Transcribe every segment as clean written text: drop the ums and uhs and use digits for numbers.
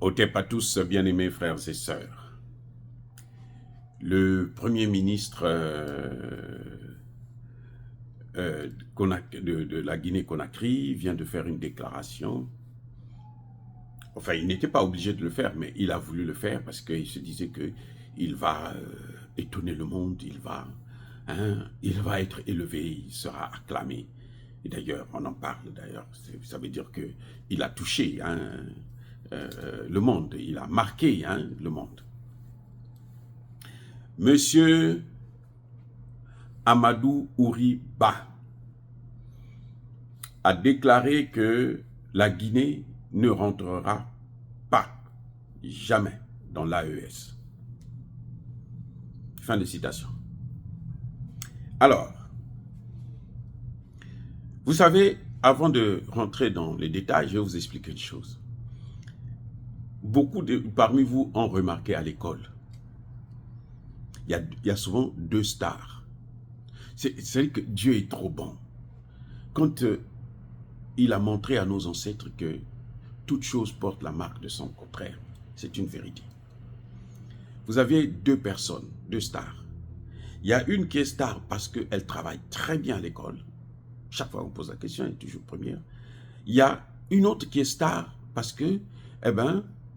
Otep à tous, bien-aimés frères et sœurs. Le Premier ministre de la Guinée-Conakry vient de faire une déclaration. Enfin, il n'était pas obligé de le faire, mais il a voulu le faire parce qu'il se disait qu'il va étonner le monde, il va être élevé, il sera acclamé. Et d'ailleurs, on en parle d'ailleurs, ça veut dire qu'il a touché le monde, il a marqué le monde. Monsieur Amadou Ouri Ba a déclaré que la Guinée ne rentrera pas, jamais, dans l'AES. Fin de citation. Alors, vous savez, avant de rentrer dans les détails, je vais vous expliquer une chose. Beaucoup parmi vous ont remarqué à l'école, il y a souvent deux stars. C'est que Dieu est trop bon. Quand il a montré à nos ancêtres que toute chose porte la marque de son contraire, c'est une vérité. Vous avez deux personnes, deux stars. Il y a une qui est star parce qu'elle travaille très bien à l'école. Chaque fois qu'on pose la question, elle est toujours première. Il y a une autre qui est star parce que,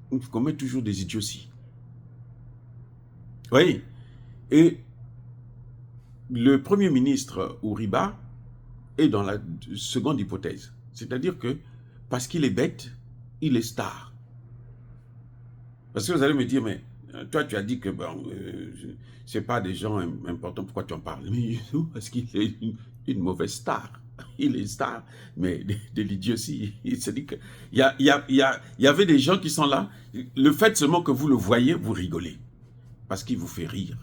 on commet toujours des idioties. Oui. Et le Premier ministre Ouri Ba est dans la seconde hypothèse. C'est-à-dire que, parce qu'il est bête, il est star. Parce que vous allez me dire, mais toi tu as dit que c'est pas des gens importants, pourquoi tu en parles? Mais parce qu'il est une mauvaise star. Il est star, mais de l'idiotie. Il se dit que il y avait des gens qui sont là. Le fait seulement que vous le voyez, vous rigolez. Parce qu'il vous fait rire.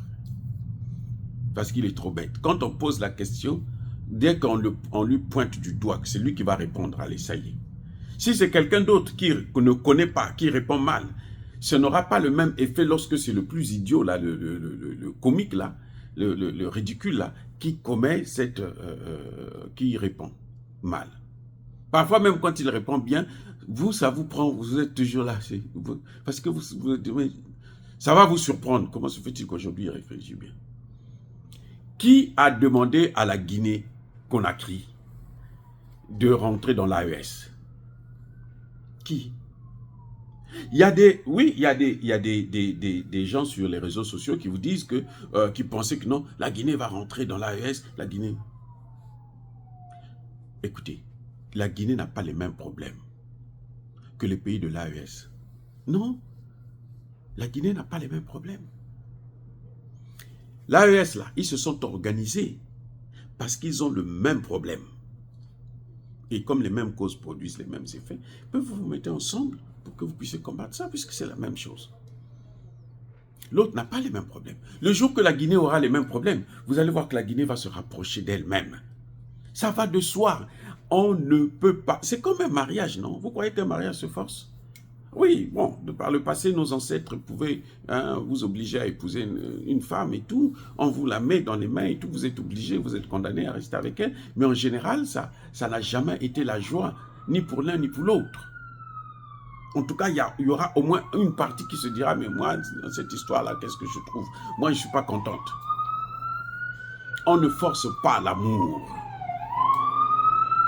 Parce qu'il est trop bête. Quand on pose la question, dès qu'on lui pointe du doigt, que c'est lui qui va répondre, allez, ça y est. Si c'est quelqu'un d'autre qui ne connaît pas, qui répond mal, ce n'aura pas le même effet lorsque c'est le plus idiot, là, le comique, là, le ridicule, là, qui commet qui répond mal. Parfois, même quand il répond bien, ça vous prend, vous êtes toujours là. Parce que ça va vous surprendre. Comment se fait-il qu'aujourd'hui, il réfléchit bien? Qui a demandé à la Guinée-Conakry de rentrer dans l'AES? Qui? Il y a des gens sur les réseaux sociaux qui vous disent qui pensaient que non, la Guinée va rentrer dans l'AES, la Guinée. Écoutez, la Guinée n'a pas les mêmes problèmes que les pays de l'AES. Non, la Guinée n'a pas les mêmes problèmes. L'AES, là, ils se sont organisés parce qu'ils ont le même problème. Et comme les mêmes causes produisent les mêmes effets, vous vous mettez ensemble pour que vous puissiez combattre ça, puisque c'est la même chose. L'autre n'a pas les mêmes problèmes. Le jour que la Guinée aura les mêmes problèmes, vous allez voir que la Guinée va se rapprocher d'elle-même. Ça va de soi. On ne peut pas... C'est comme un mariage, non? Vous croyez qu'un mariage se force? Oui, bon, par le passé, nos ancêtres pouvaient vous obliger à épouser une femme et tout. On vous la met dans les mains et tout. Vous êtes obligé, vous êtes condamné à rester avec elle. Mais en général, ça n'a jamais été la joie, ni pour l'un ni pour l'autre. En tout cas, il y aura au moins une partie qui se dira, mais moi, dans cette histoire-là, qu'est-ce que je trouve? Moi, je ne suis pas contente. On ne force pas l'amour.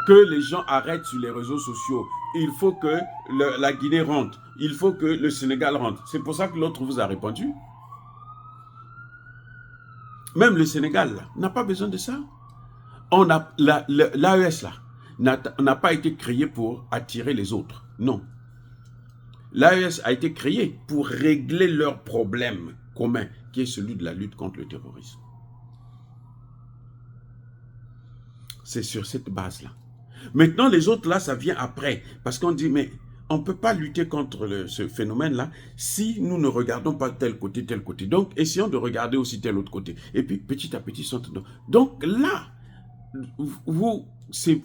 Que les gens arrêtent sur les réseaux sociaux. Il faut que la Guinée rentre. Il faut que le Sénégal rentre. C'est pour ça que l'autre vous a répondu. Même le Sénégal n'a pas besoin de ça. L'AES n'a pas été créé pour attirer les autres. Non. L'AES a été créé pour régler leur problème commun, qui est celui de la lutte contre le terrorisme. C'est sur cette base-là. Maintenant, les autres, là, ça vient après. Parce qu'on dit, mais on ne peut pas lutter contre ce phénomène-là si nous ne regardons pas tel côté, tel côté. Donc, essayons de regarder aussi tel autre côté. Et puis, petit à petit, donc là, c'est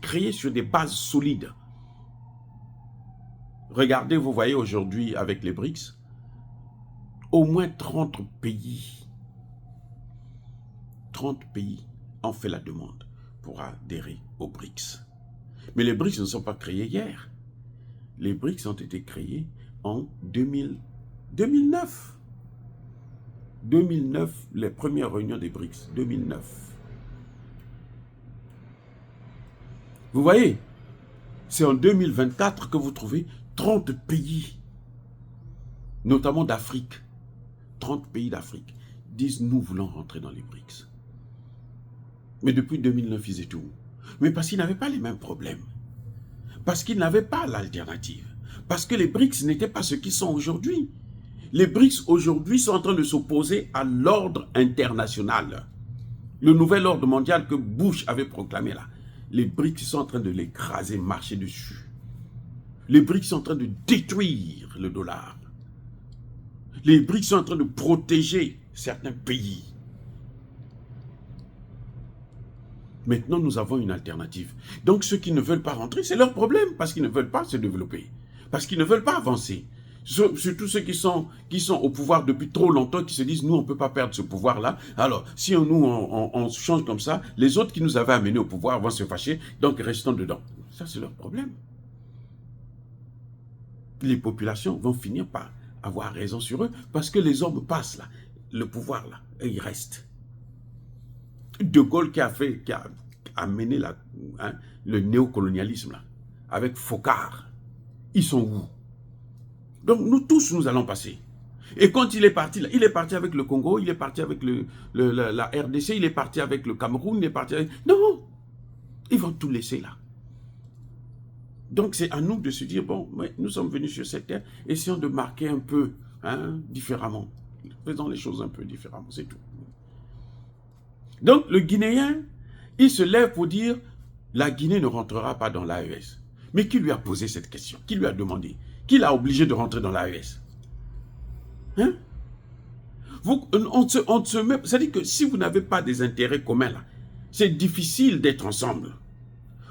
créé sur des bases solides. Regardez, vous voyez aujourd'hui avec les BRICS, au moins 30 pays ont fait la demande pour adhérer aux BRICS. Mais les BRICS ne sont pas créés hier. Les BRICS ont été créés en 2009. 2009, les premières réunions des BRICS, 2009. Vous voyez, c'est en 2024 que vous trouvez 30 pays, notamment d'Afrique, 30 pays d'Afrique, disent nous voulons rentrer dans les BRICS. Mais depuis 2009, ils étaient où? Mais parce qu'ils n'avaient pas les mêmes problèmes. Parce qu'ils n'avaient pas l'alternative. Parce que les BRICS n'étaient pas ce qu'ils sont aujourd'hui. Les BRICS aujourd'hui sont en train de s'opposer à l'ordre international. Le nouvel ordre mondial que Bush avait proclamé là. Les BRICS sont en train de l'écraser, marcher dessus. Les BRICS sont en train de détruire le dollar. Les BRICS sont en train de protéger certains pays. Maintenant, nous avons une alternative. Donc, ceux qui ne veulent pas rentrer, c'est leur problème, parce qu'ils ne veulent pas se développer, parce qu'ils ne veulent pas avancer. Surtout ceux qui sont au pouvoir depuis trop longtemps, qui se disent, nous, on ne peut pas perdre ce pouvoir-là. Alors, si on change comme ça, les autres qui nous avaient amenés au pouvoir vont se fâcher, donc restons dedans. Ça, c'est leur problème. Les populations vont finir par avoir raison sur eux, parce que les hommes passent là, le pouvoir là, et ils restent. De Gaulle qui a mené le néocolonialisme là, avec Focard, ils sont où? Donc nous tous, nous allons passer. Et quand il est parti là, il est parti avec le Congo, il est parti avec la RDC, il est parti avec le Cameroun, il est parti avec... Non, ils vont tout laisser là. Donc c'est à nous de se dire, bon, nous sommes venus sur cette terre, essayons de marquer un peu différemment. Faisons les choses un peu différemment, c'est tout. Donc le Guinéen, il se lève pour dire, la Guinée ne rentrera pas dans l'AES. Mais qui lui a posé cette question? Qui lui a demandé? Qui l'a obligé de rentrer dans l'AES? Hein? On se met... C'est-à-dire que si vous n'avez pas des intérêts communs là, c'est difficile d'être ensemble.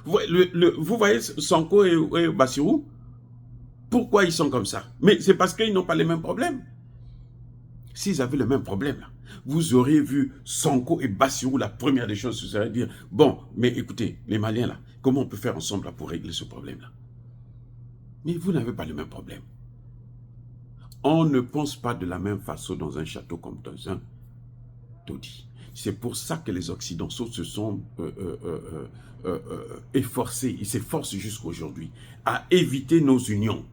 Vous voyez Sonko et Bassirou? Pourquoi ils sont comme ça? Mais c'est parce qu'ils n'ont pas les mêmes problèmes. S'ils avaient le même problème, là, vous auriez vu Sonko et Bassirou, la première des choses, ce serait de dire, bon, mais écoutez, les Maliens, là, comment on peut faire ensemble là, pour régler ce problème-là? Mais vous n'avez pas le même problème. On ne pense pas de la même façon dans un château comme dans un taudis. C'est pour ça que les Occidentaux se sont efforcés, ils s'efforcent jusqu'aujourd'hui à éviter nos unions,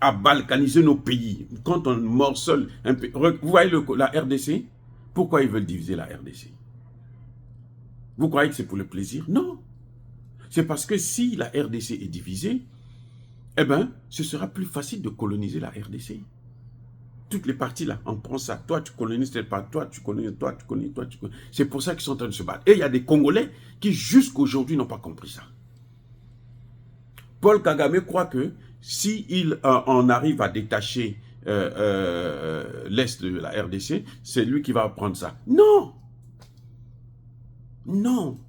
à balkaniser nos pays. Quand on morcelle un peu... Vous voyez la RDC? Pourquoi ils veulent diviser la RDC? Vous croyez que c'est pour le plaisir? Non. C'est parce que si la RDC est divisée, eh bien, ce sera plus facile de coloniser la RDC. Toutes les parties là, on prend ça. Toi, tu colonises cette partie, toi, tu colonises, toi, tu colonises, toi, tu colonises. C'est pour ça qu'ils sont en train de se battre. Et il y a des Congolais qui, jusqu'aujourd'hui, n'ont pas compris ça. Paul Kagame croit que s'il on arrive à détacher l'Est de la RDC, c'est lui qui va prendre ça. Non! Non!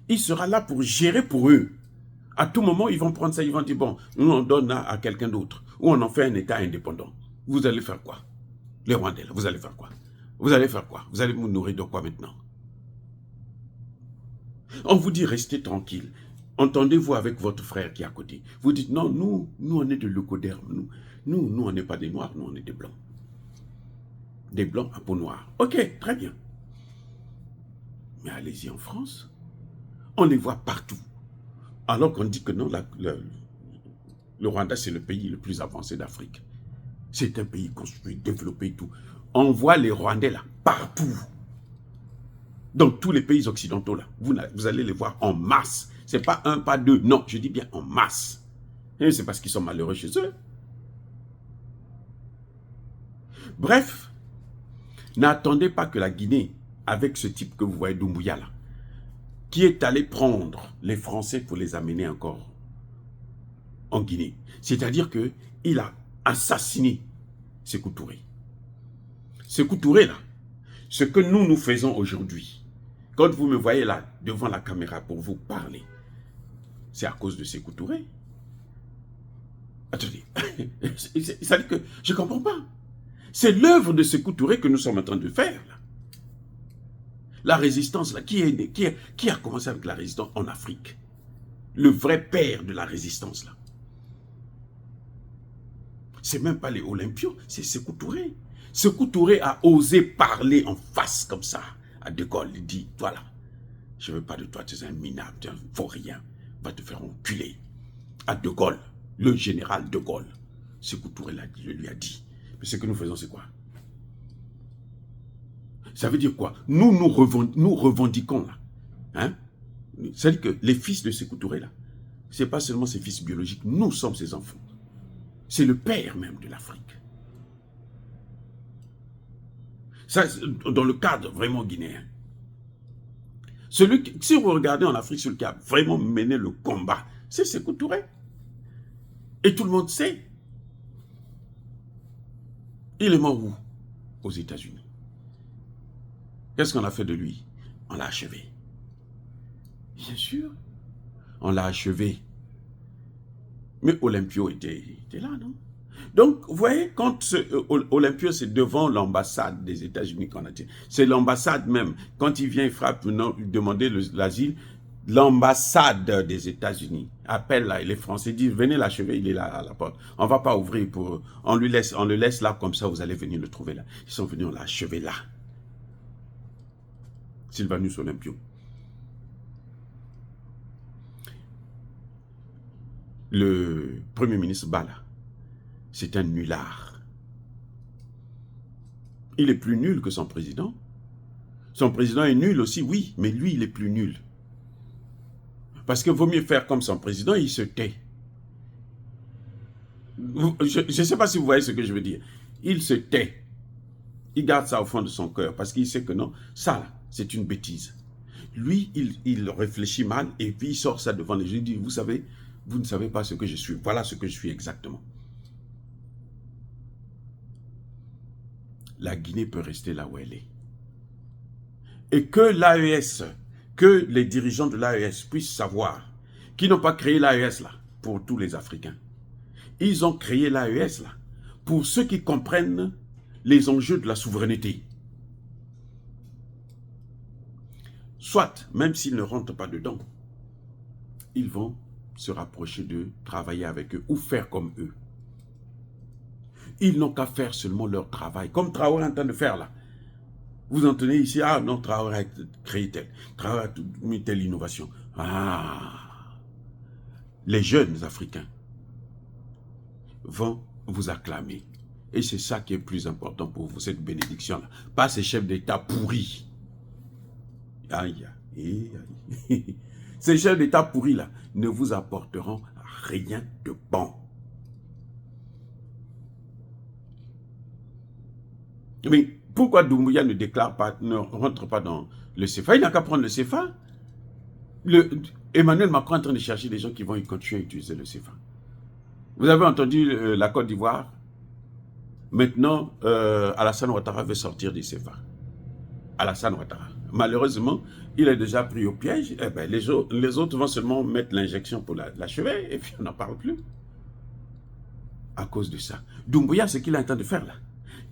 Il sera là pour gérer pour eux. À tout moment, ils vont prendre ça, ils vont dire, bon, nous on donne à quelqu'un d'autre, ou on en fait un État indépendant. Vous allez faire quoi? Les Rwandais, vous allez faire quoi? Vous allez faire quoi? Vous allez vous nourrir de quoi maintenant? On vous dit, restez tranquille. Entendez-vous avec votre frère qui est à côté. Vous dites, non, nous on est de leucoderme. Nous, on n'est pas des Noirs, nous, on est des Blancs. Des Blancs à peau noire. Ok, très bien. Mais allez-y en France. On les voit partout. Alors qu'on dit que non, le Rwanda, c'est le pays le plus avancé d'Afrique. C'est un pays construit, développé, tout. On voit les Rwandais là, partout. Dans tous les pays occidentaux là. Vous allez les voir en masse. C'est pas un, pas deux. Non, je dis bien en masse. Et c'est parce qu'ils sont malheureux chez eux. Bref, n'attendez pas que la Guinée, avec ce type que vous voyez, Doumbouya là, qui est allé prendre les Français pour les amener encore en Guinée. C'est-à-dire qu'il a assassiné Sékou Touré. Sékou Touré, là, ce que nous faisons aujourd'hui, quand vous me voyez là, devant la caméra pour vous parler, c'est à cause de Sékou Touré. Attendez, ça dit que je ne comprends pas. C'est l'œuvre de Sékou Touré que nous sommes en train de faire, là. La résistance, là, qui a commencé avec la résistance en Afrique? Le vrai père de la résistance, là. C'est même pas les Olympios, c'est Sékou Touré. Sékou Touré a osé parler en face comme ça à De Gaulle. Il dit, voilà, je ne veux pas de toi, tu es un minable, tu ne vaux rien, va te faire enculer. À De Gaulle, le général De Gaulle, Sékou Touré lui a dit. Mais ce que nous faisons, c'est quoi? Ça veut dire quoi? Nous revendiquons là. Hein? C'est-à-dire que les fils de Sékou Touré là, ce n'est pas seulement ses fils biologiques, nous sommes ses enfants. C'est le père même de l'Afrique. Ça, dans le cadre vraiment guinéen. Si vous regardez en Afrique, celui qui a vraiment mené le combat, c'est Sékou Touré. Et tout le monde sait. Il est mort où? Aux États-Unis. Qu'est-ce qu'on a fait de lui? On l'a achevé. Bien sûr, on l'a achevé. Mais Olympio était là, non? Donc, vous voyez, quand Olympio, c'est devant l'ambassade des États-Unis qu'on a dit. C'est l'ambassade même. Quand il vient, il frappe, demander l'asile, l'ambassade des États-Unis appelle là, les Français disent, venez l'achever, il est là à la porte. On ne va pas ouvrir pour... On le laisse là, comme ça, vous allez venir le trouver là. Ils sont venus, on l'a achevé là. Sylvanus Olympio. Le Premier ministre Bala, c'est un nulard. Il est plus nul que son président. Son président est nul aussi, oui, mais lui, il est plus nul. Parce que vaut mieux faire comme son président, il se tait. Je ne sais pas si vous voyez ce que je veux dire. Il se tait. Il garde ça au fond de son cœur parce qu'il sait que non, ça là, c'est une bêtise. Lui, il réfléchit mal et puis il sort ça devant les gens. Il dit, vous savez, vous ne savez pas ce que je suis. Voilà ce que je suis exactement. La Guinée peut rester là où elle est. Et que l'AES, que les dirigeants de l'AES puissent savoir qu'ils n'ont pas créé l'AES là pour tous les Africains. Ils ont créé l'AES là pour ceux qui comprennent les enjeux de la souveraineté. Soit, même s'ils ne rentrent pas dedans, ils vont se rapprocher d'eux, travailler avec eux ou faire comme eux. Ils n'ont qu'à faire seulement leur travail, comme Traoré est en train de faire là. Vous entendez ici, ah non, Traoré a créé tel, Traoré a mis telle innovation. Ah, les jeunes Africains vont vous acclamer. Et c'est ça qui est plus important pour vous, cette bénédiction-là. Pas ces chefs d'État pourris. Aïe, aïe, aïe. Ces chefs d'État pourris là ne vous apporteront rien de bon. Mais pourquoi Doumbouya ne déclare pas, ne rentre pas dans le CFA? Il n'a qu'à prendre le CFA. Emmanuel Macron est en train de chercher des gens qui vont y continuer à utiliser le CFA. Vous avez entendu la Côte d'Ivoire? Maintenant, Alassane Ouattara veut sortir du CFA. Alassane Ouattara. Malheureusement, il est déjà pris au piège. Eh ben, les autres vont seulement mettre l'injection pour l'achever et puis on n'en parle plus. À cause de ça. Doumbouya, ce qu'il est en train de faire là,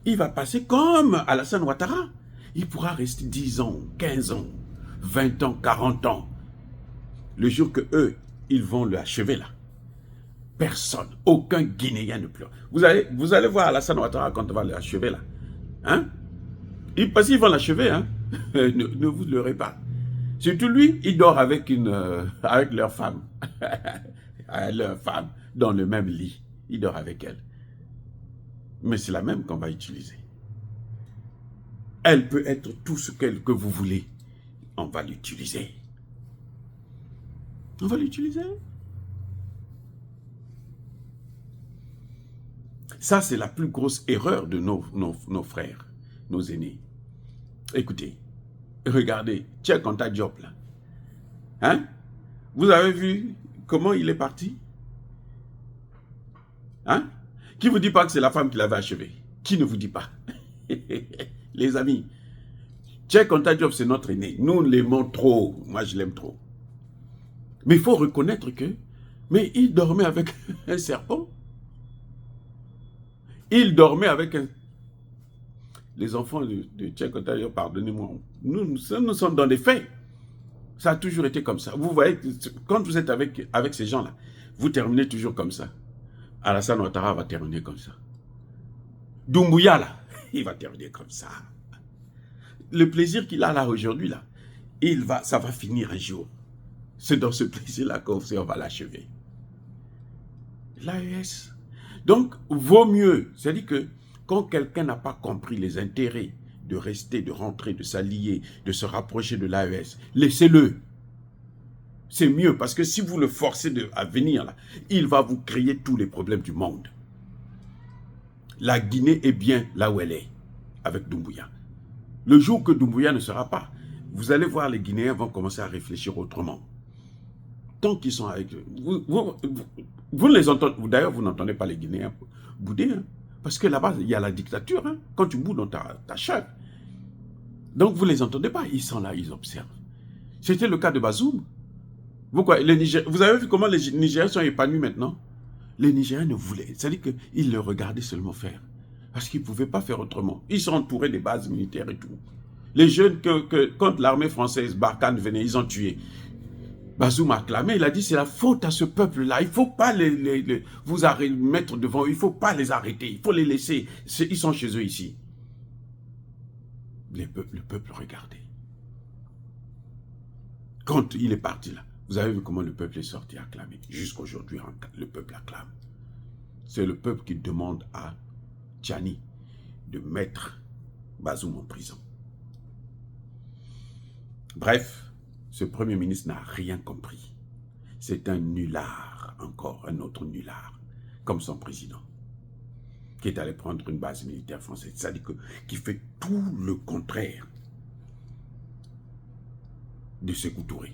il va passer comme Alassane Ouattara. Il pourra rester 10 ans, 15 ans, 20 ans, 40 ans. Le jour que eux, ils vont l'achever là. Personne, aucun Guinéen ne pleure. Vous allez voir Alassane Ouattara quand on va l'achever là. Hein? Parce qu'ils vont l'achever, hein? ne vous leurrez pas. Surtout lui, il dort avec leur femme. Leur femme, dans le même lit. Il dort avec elle. Mais c'est la même qu'on va utiliser. Elle peut être tout ce que vous voulez. On va l'utiliser. On va l'utiliser. Ça, c'est la plus grosse erreur de nos frères, nos aînés. Écoutez, regardez, Cheikh Anta Diop là. Hein? Vous avez vu comment il est parti? Hein? Qui ne vous dit pas que c'est la femme qui l'avait achevé? Qui ne vous dit pas? Les amis, Cheikh Anta Diop, c'est notre aîné. Nous l'aimons trop. Moi, je l'aime trop. Mais il faut reconnaître que... Mais il dormait avec un serpent. Il dormait avec un... Les enfants de Cheikh Anta Diop, pardonnez-moi, nous sommes dans des faits. Ça a toujours été comme ça. Vous voyez, quand vous êtes avec ces gens-là, vous terminez toujours comme ça. Alassane Ouattara va terminer comme ça. Doumbouya, là, il va terminer comme ça. Le plaisir qu'il a là aujourd'hui, là, ça va finir un jour. C'est dans ce plaisir-là qu'on va l'achever. L'AES. Donc, vaut mieux. C'est-à-dire que quand quelqu'un n'a pas compris les intérêts de rester, de rentrer, de s'allier, de se rapprocher de l'AES, laissez-le. C'est mieux parce que si vous le forcez à venir là, il va vous créer tous les problèmes du monde. La Guinée est bien là où elle est, avec Doumbouya. Le jour que Doumbouya ne sera pas, vous allez voir les Guinéens vont commencer à réfléchir autrement. Tant qu'ils sont avec eux, vous ne les entendez, d'ailleurs vous n'entendez pas les Guinéens bouder, hein, parce que là-bas il y a la dictature, hein, quand tu boudes on t'achève. Donc vous ne les entendez pas, ils sont là, ils observent. C'était le cas de Bazoum. Vous avez vu comment les Nigériens sont épanouis maintenant? Les Nigériens ne voulaient, c'est-à-dire qu'ils le regardaient seulement faire, parce qu'ils ne pouvaient pas faire autrement. Ils sont entourés des bases militaires et tout. Les jeunes, quand l'armée française, Barkhane venait, ils ont tué. Bazoum a clamé, il a dit c'est la faute à ce peuple-là, il ne faut pas vous mettre devant eux, il ne faut pas les arrêter, il faut les laisser, ils sont chez eux ici. Le peuple regardait. Quand il est parti là, vous avez vu comment le peuple est sorti acclamer. Jusqu'aujourd'hui, le peuple acclame. C'est le peuple qui demande à Tchani de mettre Bazoum en prison. Bref, ce Premier ministre n'a rien compris. C'est un nulard, encore un autre nulard, comme son président, qui est allé prendre une base militaire française. C'est-à-dire qui fait tout le contraire de Sékou Touré,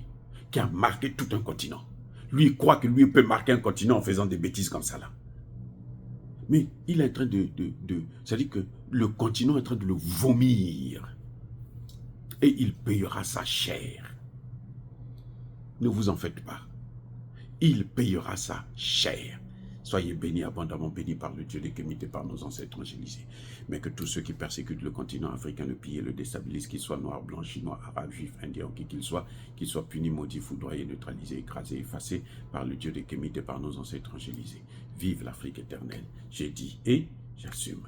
qui a marqué tout un continent. Lui, il croit que lui peut marquer un continent en faisant des bêtises comme ça là. Mais il est en train c'est-à-dire que le continent est en train de le vomir. Et il payera sa chair. Ne vous en faites pas. Il payera sa chair. Soyez bénis, abondamment bénis par le Dieu des Kémites et par nos ancêtres angélisés. Mais que tous ceux qui persécutent le continent africain, le pillent et le déstabilisent, qu'ils soient noirs, blancs, chinois, arabes, juifs, indiens, qui qu'ils soient punis, maudits, foudroyés, neutralisés, écrasés, effacés par le Dieu des Kémites et par nos ancêtres angélisés. Vive l'Afrique éternelle. J'ai dit et j'assume.